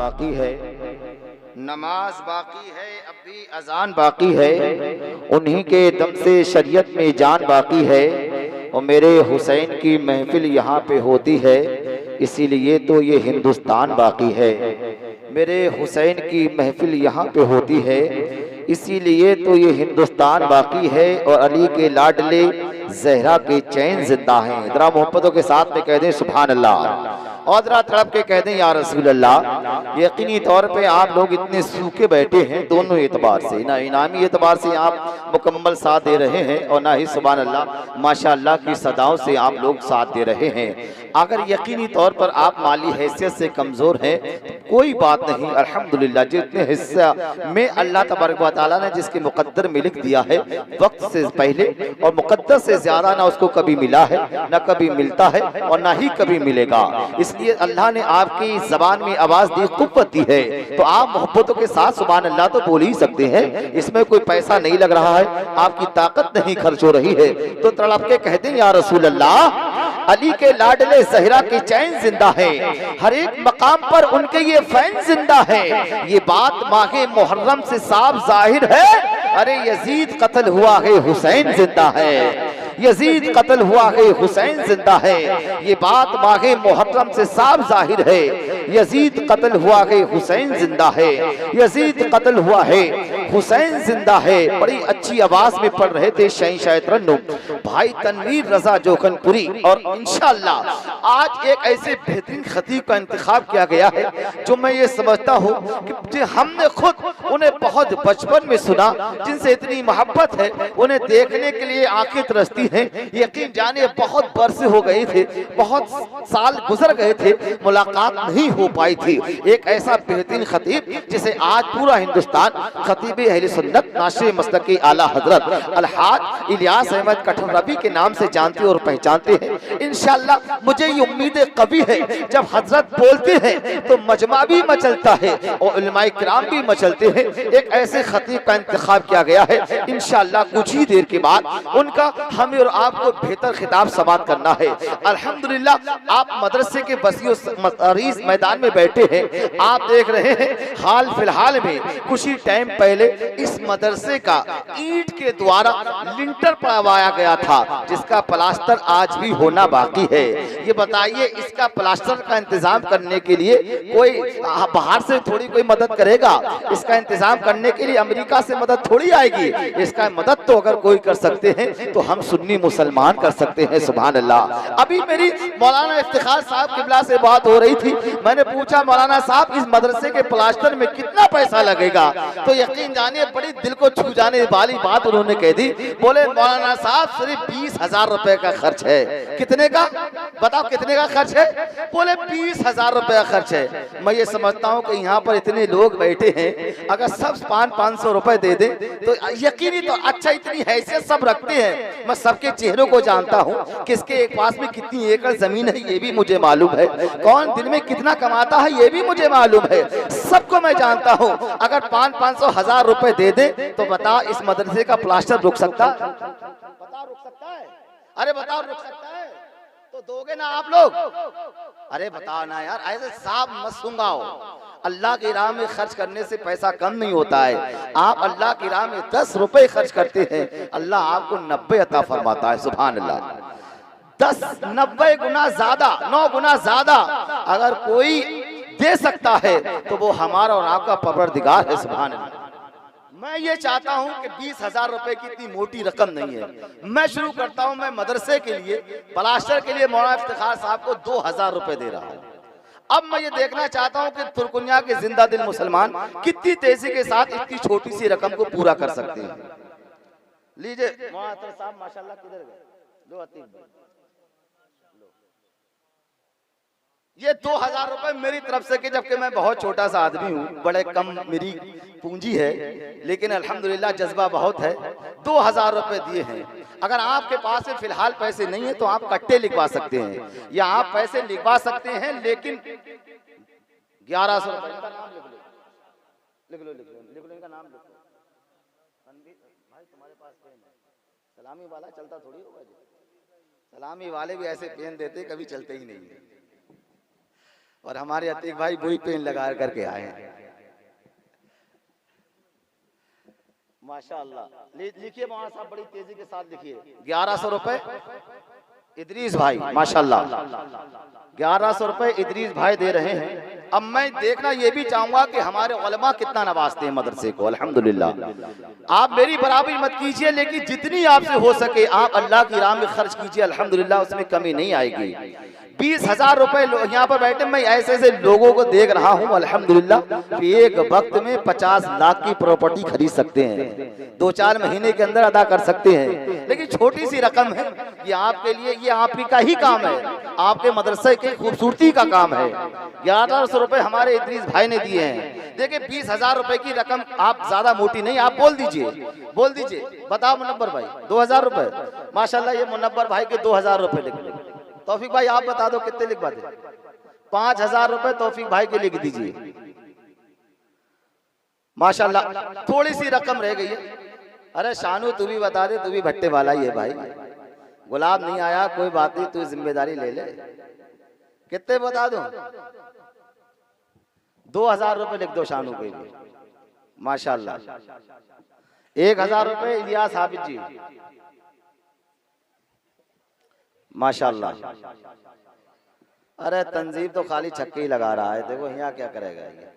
बाकी है, नमाज बाकी है, अब भी अजान बाकी है, उन्हीं के दम से शरीयत में जान बाकी है। और मेरे हुसैन की महफिल यहाँ पे होती है, इसीलिए तो ये हिंदुस्तान बाकी है। मेरे हुसैन की महफिल यहाँ पे होती है, इसीलिए तो ये हिंदुस्तान बाकी है। और अली के लाडले जहरा के चैन जिंदा हैं। जरा मोहब्बतों के साथ में कह दें सुभान अल्लाह, और जरा तड़प के कह दें या रसूल अल्लाह। यकीनी तौर पे आप लोग इतने सूखे बैठे हैं दोनों एतबार से, ना इनामी एतबार से आप मुकम्मल साथ दे रहे हैं और ना ही सुभान अल्लाह माशाअल्लाह की सदाओं से आप लोग साथ दे रहे हैं। अगर यकीनी तौर पर आप माली हैसियत से कमज़ोर हैं कोई बात नहीं, अल्हम्दुलिल्लाह जितने हिस्सा में अल्लाह तबारक व तआला ने जिसके मुकद्दर में लिख दिया है वक्त से पहले, और मुकद्दर से ज़्यादा ना उसको कभी मिला है, ना कभी मिलता है और ना ही कभी मिलेगा। इसलिए अल्लाह ने आपकी ज़बान में आवाज़ दी, कुव्वत दी है, तो आप मोहब्बतों के साथ सुभान अल्लाह तो बोल ही सकते हैं। इसमें कोई पैसा नहीं लग रहा है, आपकी ताकत नहीं खर्च हो रही है, तो तड़प के कहते हैं या रसूल अल्लाह। अली के लाडले ज़हरा के चैन जिंदा है, हर एक मकाम पर उनके ये फैन जिंदा है। ये बात माहे मुहर्रम से साफ जाहिर है, अरे यजीद कत्ल हुआ है हुसैन जिंदा है, यजीद कत्ल हुआ है हुसैन जिंदा है। ये बात माहे मुहर्रम से साफ जाहिर है, यजीद कत्ल हुआ है हुसैन जिंदा है, यजीद कत्ल हुआ है हुसैन जिंदा है। बड़ी अच्छी आवाज में पढ़ रहे थे शहंशाह तरन्नुम भाई तनवीर रजा जोखनपुरी। और इंशाअल्लाह आज एक ऐसे बेहतरीन खतीब का इंतखाब किया गया है जो मैं ये समझता हूँ कि हमने खुद उन्हें बहुत बचपन में सुना, जिनसे इतनी मोहब्बत है, उन्हें देखने के लिए आंखें तरसती हैं। यकीन जाने बहुत बरसे हो गए थे, बहुत साल गुजर गए थे, मुलाकात नहीं हो पाई थी। एक ऐसा बेहतरीन खतीब जिसे आज पूरा हिंदुस्तान खतीब अहले सुन्नत नाशिर मसलक के आला हजरत अलहाज इलियास अहमद कठरनबी के नाम से जानते और पहचानते हैं। इंशाअल्लाह मुझे ये उम्मीद कभी है जब हजरत बोलते हैं तो मजमा भी मचलता है और उलमाए किराम भी मचलते हैं। एक ऐसे खतीब का इंतखाब किया गया है, इंशाअल्लाह कुछ ही देर के बाद उनका हमें और आपको बेहतर खिताब समाप्त करना है। अल्हम्दुलिल्लाह आप मदरसे के बसियों मरीज मैदान में बैठे हैं, आप देख रहे हैं हाल फिलहाल में कुछ ही टाइम पहले इस मदरसे का ईंट के द्वारा लिंटर पड़वाया गया था, जिसका प्लास्टर आज भी होना बाकी है। ये बताइए इसका प्लास्टर का इंतजाम करने के लिए कोई बाहर से थोड़ी कोई मदद करेगा, इसका इंतजाम करने के लिए अमेरिका से मदद थोड़ी आएगी। इसका मदद तो अगर कोई कर सकते हैं तो हम सुन्नी मुसलमान कर सकते हैं। सुभान अल्लाह। अभी मेरी मौलाना इफ्तिखार साहब किबला से बात हो रही थी, मैंने पूछा मौलाना साहब इस मदरसे के प्लास्टर में कितना पैसा लगेगा, तो यकीन जानिए बड़ी दिल को छू जाने वाली बात उन्होंने कह दी। बोले मौलाना साहब सिर्फ 20,000 रुपए का खर्च है। कितने का बताओ, कितने का खर्च है? बोले 20,000 रुपए का खर्च है। मैं ये समझता हूँ कि यहाँ पर इतने लोग बैठे हैं, अगर सब 500-500 रुपए दे दें तो यकीनी तो अच्छा इतनी हैसियत सब रखते हैं। मैं सबके चेहरों को जानता हूँ, किसके एक पास में कितनी एकड़ जमीन है ये भी मुझे मालूम है, कौन दिन में कितना कमाता है ये भी मुझे मालूम है, सबको मैं जानता हूँ। अगर 500-500 रुपए दे दे तो बता इस मदरसे का प्लास्टर रुक सकता है? बता रुक सकता है? अरे बताओ रुक सकता है तो दोगे ना आप लोग? अरे बताओ ना यार, ऐसे साफ मत सुंगाओ। अल्लाह की राह में खर्च करने से पैसा कम नहीं होता है। आप अल्लाह की राह में 10 रुपए खर्च करते हैं, अल्लाह आपको 90 अता फरमाता है। सुभान अल्लाह। 10-90 गुना ज्यादा, 9 गुना ज्यादा अगर कोई दे सकता है तो वो हमारा और आपका परवरदिगार है। सुभान अल्लाह। मैं ये चाहता हूं कि 20,000 रुपए की इतनी मोटी रकम नहीं है। मैं शुरू करता हूं, मैं मदरसे के लिए प्लास्टर के लिए मौलाना इफ्तिखार साहब को 2,000 रुपए दे रहा हूं। अब मैं ये देखना चाहता हूं कि तुर्कुनिया के जिंदा दिल मुसलमान कितनी तेजी के साथ इतनी छोटी सी रकम को पूरा कर सकते हैं। लीजिए मौलाना साहब माशाल्लाह, किधर गए? लो अतीब भाई, ये 2,000 रुपए मेरी तरफ से, कि जबकि मैं बहुत छोटा सा आदमी हूँ, बड़े कम मेरी पूंजी है, लेकिन अल्हम्दुलिल्लाह जज्बा बहुत है। 2,000 रुपए दिए हैं। अगर आपके पास में फिलहाल पैसे नहीं है तो आप कट्टे लिखवा सकते हैं या आप पैसे लिखवा सकते हैं, लेकिन 1100 रुपए का नाम लिख लो, लिख लो, लिख लो, लिख लो, इनका नाम लिखो। भाई तुम्हारे पास पेन है? सलामी वाला चलता थोड़ी होगा जी, सलामी वाले भी ऐसे पेन देते कभी चलते ही नहीं। और हमारे अतीक भाई वही पेन लगा करके आए हैं। माशाअल्लाह। लिखिए मौलाना साहब, बड़ी तेजी के साथ लिखिए। 1100 रुपए इदरीस भाई, माशाअल्लाह 1100 रुपए इदरीस भाई दे रहे हैं। अब मैं देखना ये भी चाहूंगा कि हमारे उलमा कितना नवाजते हैं मदरसे को। अल्हम्दुलिल्लाह। आप मेरी बराबरी मत कीजिए, लेकिन जितनी आपसे हो सके आप अल्लाह की राह में खर्च कीजिए, अल्हम्दुलिल्लाह उसमें कमी नहीं आएगी। 20,000 रुपए यहाँ पर बैठे मैं ऐसे ऐसे लोगों को देख रहा हूँ अल्हम्दुलिल्लाह कि एक वक्त में 50 लाख की प्रॉपर्टी खरीद सकते हैं, 2-4 महीने के अंदर अदा कर सकते हैं। लेकिन छोटी सी रकम है, ये आपके लिए, ये आप ही का ही काम है, आपके मदरसे की खूबसूरती का काम है। 1100 रुपए हमारे इदरीस भाई ने दिए हैं। देखिए 20,000 रुपए की रकम आप ज्यादा मोटी नहीं, आप बोल दीजिए बताओ मुनव्वर भाई 2,000 रुपए। माशाल्लाह ये मुनव्वर भाई के 2,000 रुपए लिख लो। तौफीक भाई आप बता दो कितने लिखवा दे। 5,000 रुपए तौफीक भाई के लिख दीजिए। माशाल्लाह थोड़ी सी रकम रह गई है। अरे शानू तू भी बता दे, तू भी भट्टे वाला ही है भाई। गुलाब नहीं आया कोई बात नहीं, तू जिम्मेदारी ले ले। कितने बता दो? 2,000 रुपए लिख दो शानू के लिए। माशाल्लाह 1,000 रुपए इलियास हाफिज जी, माशाल्लाह। अरे तंजीब तो खाली छक्के ही लगा रहा है, देखो यहाँ क्या करेगा ये।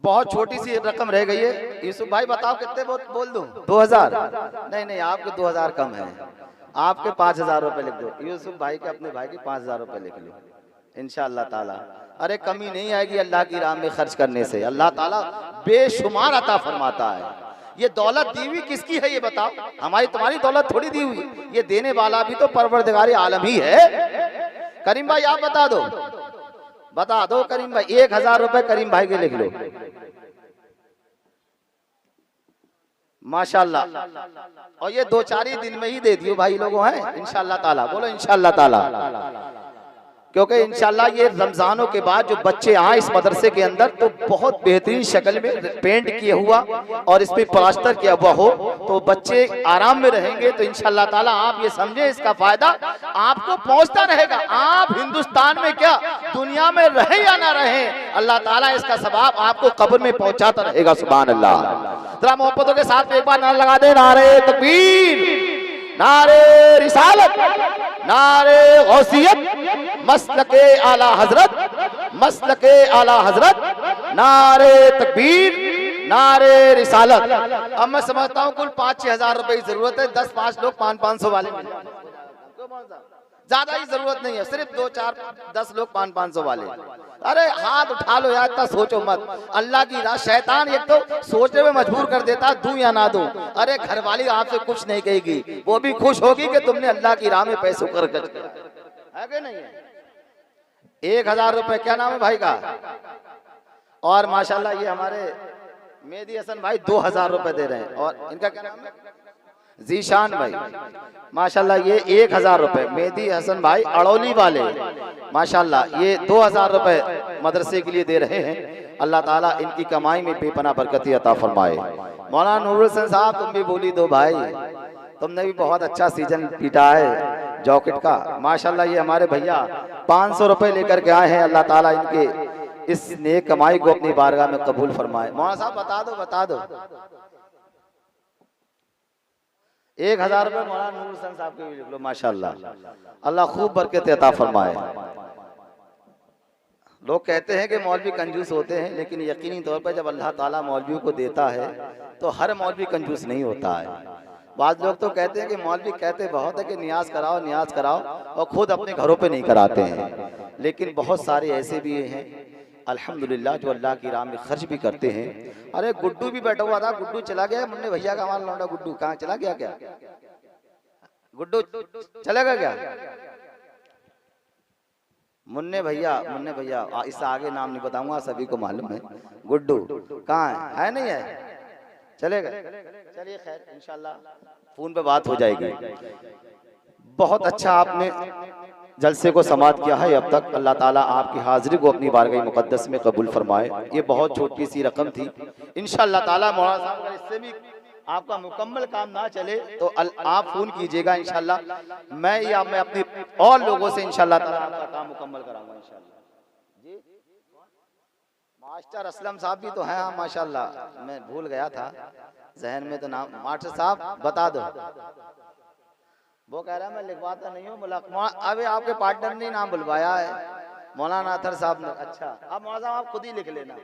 बहुत छोटी सी रकम रह गई है। यूसुफ भाई बताओ कितने बोल दूं? 2,000? नहीं आपके 2,000 कम है, आपके 5,000 रुपए लिख दो। यूसुफ भाई के अपने भाई के 5,000 रुपए लिख लो इंशाअल्लाह ताला। अरे कमी नहीं आएगी अल्लाह की राह में खर्च करने से, अल्लाह ताला बेशुमार अता फरमाता है। ये दौलत दी हुई किसकी है ये बताओ? हमारी तुम्हारी दौलत थोड़ी दी हुई, ये देने वाला भी तो परवरदिगार आलम ही है। करीम भाई आप बता दो करीम भाई। 1,000 रुपए करीम भाई के लिख लो। माशाल्लाह। और ये 2-4 ही दिन में ही दे दियो भाई लोगों हैं इंशाअल्लाह ताला। बोलो इंशाअल्लाह ताला, क्योंकि इंशाअल्लाह ये रमजानों के बाद जो बच्चे आए इस मदरसे के अंदर तो बहुत बेहतरीन शक्ल में पेंट किया हुआ और इस पे प्लास्टर किया हुआ हो तो बच्चे आराम में रहेंगे। तो इंशाअल्लाह ताला आप ये समझे इसका फायदा आपको पहुंचता रहेगा। आप हिंदुस्तान में क्या दुनिया में रहे या ना रहे, अल्लाह ताला इसका सवाब आपको कब्र में पहुंचाता रहेगा। सुभान अल्लाह। जरा मोहब्बतों के साथ एक बार नारा लगा दे, नारे तकबीर, नारे रिसालत, नारे गौसियत, मसलके आला हजरत, मसलके आला हजरत, नारे तकबीर, नारे रिसालत। अब मैं समझता हूँ कुल 5-6 हजार रुपए की जरूरत है। 10-5 लोग 500-500 वाले, ज्यादा ही जरूरत नहीं है, सिर्फ 2-4-10 लोग 500-500 वाले। अरे हाथ उठा लो यार, इतना सोचो मत। अल्लाह की राह, शैतान एक तो सोचने में मजबूर कर देता दूं या ना दूं। अरे घर वाली आपसे कुछ नहीं कहेगी, वो भी खुश होगी कि तुमने अल्लाह की राह में पैसों कर है कि नहीं है। 1,000 रुपए, क्या नाम है भाई का? और माशाल्लाह ये हमारे मेहदी हसन भाई 2,000 रुपए दे रहे हैं। और इनका क्या नाम है? जीशान भाई, माशाल्लाह ये 1,000 रुपए। मेहदी हसन भाई अड़ौली वाले, माशाल्लाह ये 2,000 रुपए मदरसे के लिए दे रहे हैं। अल्लाह ताला इनकी कमाई में बेपनाह बरकत अता फरमाए। मौलाना नूरुल हसन साहब तुम भी बोली दो भाई, तुमने भी बहुत अच्छा सीजन पीटा है जॉकेट का। माशाल्लाह ये हमारे भैया 500 रुपए लेकर के आए हैं। अल्लाह ताला इनके इस नेक कमाई को अपनी बारगाह में कबूल फरमाए। मौलाना साहब बता दो 1,000 रुपए मौलाना नूरुल हसन साहब के भी लिख लो। माशाल्लाह अल्लाह खूब बरकत अता फरमाए। लोग कहते हैं कि मौलवी कंजूस होते हैं, लेकिन यकीनी तौर पर जब अल्लाह ताला मौलवियों को देता है तो हर मौलवी कंजूस नहीं होता है। बाद लोग तो कहते हैं कि मौलवी कहते बहुत है कि न्याज कराओ और खुद अपने घरों पे नहीं कराते हैं। लेकिन बहुत सारे ऐसे भी हैं अल्हम्दुलिल्लाह जो अल्लाह की राह में खर्च भी करते हैं। अरे गुड्डू भी बैठा हुआ था, गुड्डू चला गया। मुन्ने भैया का हमारा लौंडा गुड्डू कहाँ चला गया? क्या गुड्डू चलेगा क्या? मुन्ने भैया इससे आगे नाम नहीं बताऊंगा, सभी को मालूम है। गुड्डू कहाँ है नहीं है? चलेगा? चलिए खैर इंशाल्लाह फोन पे बात हो जाएगी। बहुत अच्छा आपने जलसे को समाप्त किया है अब तक। अल्लाह ताला आपकी हाजिरी को अपनी बारगाह मुकद्दस में कबूल फरमाए। ये बहुत छोटी सी रकम थी, इंशाअल्लाह ताला मौलाना साहब इससे भी आपका मुकम्मल काम ना चले तो आप फोन कीजिएगा इंशाल्लाह, मैं अपने और लोगों से इंशाल्लाह ताला आपका काम मुकम्मल कराऊंगा इंशाल्लाह। जी मास्टर असलम साहब भी तो हैं। हाँ माशाल्लाह, मैं भूल गया था, जहन में तो नाम। मास्टर साहब बता दो। वो कह रहा है मैं लिखवाता नहीं हूँ। अभी आपके पार्टनर ने नाम बुलवाया है, मौलाना अतर साहब ने। अच्छा अब मौलाना साहब आप खुद ही लिख लेना।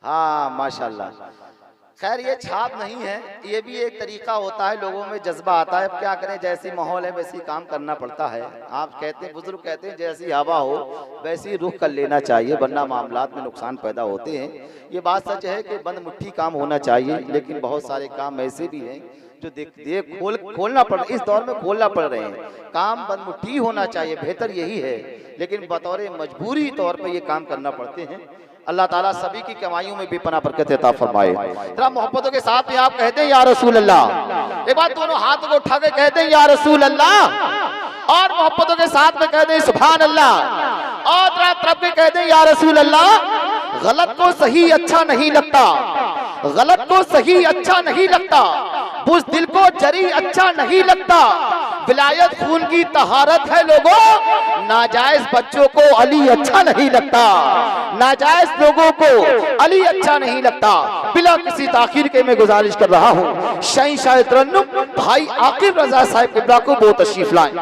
हाँ माशाल्लाह। खैर ये छाप नहीं है, ये भी एक तरीका होता है, लोगों में जज्बा आता है। अब क्या करें, जैसी माहौल है वैसी काम करना पड़ता है। आप कहते हैं, बुजुर्ग कहते हैं, जैसी हवा हो वैसी रुख कर लेना चाहिए, वरना मामलात में नुकसान पैदा होते हैं। ये बात सच है कि बंद मुट्ठी काम होना चाहिए, लेकिन बहुत सारे काम ऐसे भी हैं जो खोलना पड़, इस दौर में खोलना पड़ रहे हैं। काम बंद मुट्ठी होना चाहिए, बेहतर यही है, लेकिन बतौर मजबूरी तौर पर ये काम करना पड़ते हैं। अल्लाह ताला सभी की कमाइयों में बेपनाह बरकत अता फरमाए। जरा मोहब्बतों के साथ में आप कहते हैं या रसूल अल्लाह। एक बार दोनों हाथों को उठा के कहते हैं या रसूल अल्लाह, और मोहब्बतों के साथ में कहते हैं सुभान अल्लाह, और तरफ के कहते हैं या रसूल अल्लाह। गलत को सही अच्छा नहीं लगता, गलत को सही अच्छा नहीं लगता, बुज़दिल को जरी अच्छा नहीं लगता। विलायत खून की तहारत है लोगों, नाजायज बच्चों को अली अच्छा नहीं लगता, नाजायज लोगों को अली अच्छा नहीं लगता। बिला किसी ताखीर के मैं गुजारिश कर रहा हूँ, शहंशाह तरन्नुम भाई आकिब रजा साहिब किबला को बहुत तशरीफ लाएं।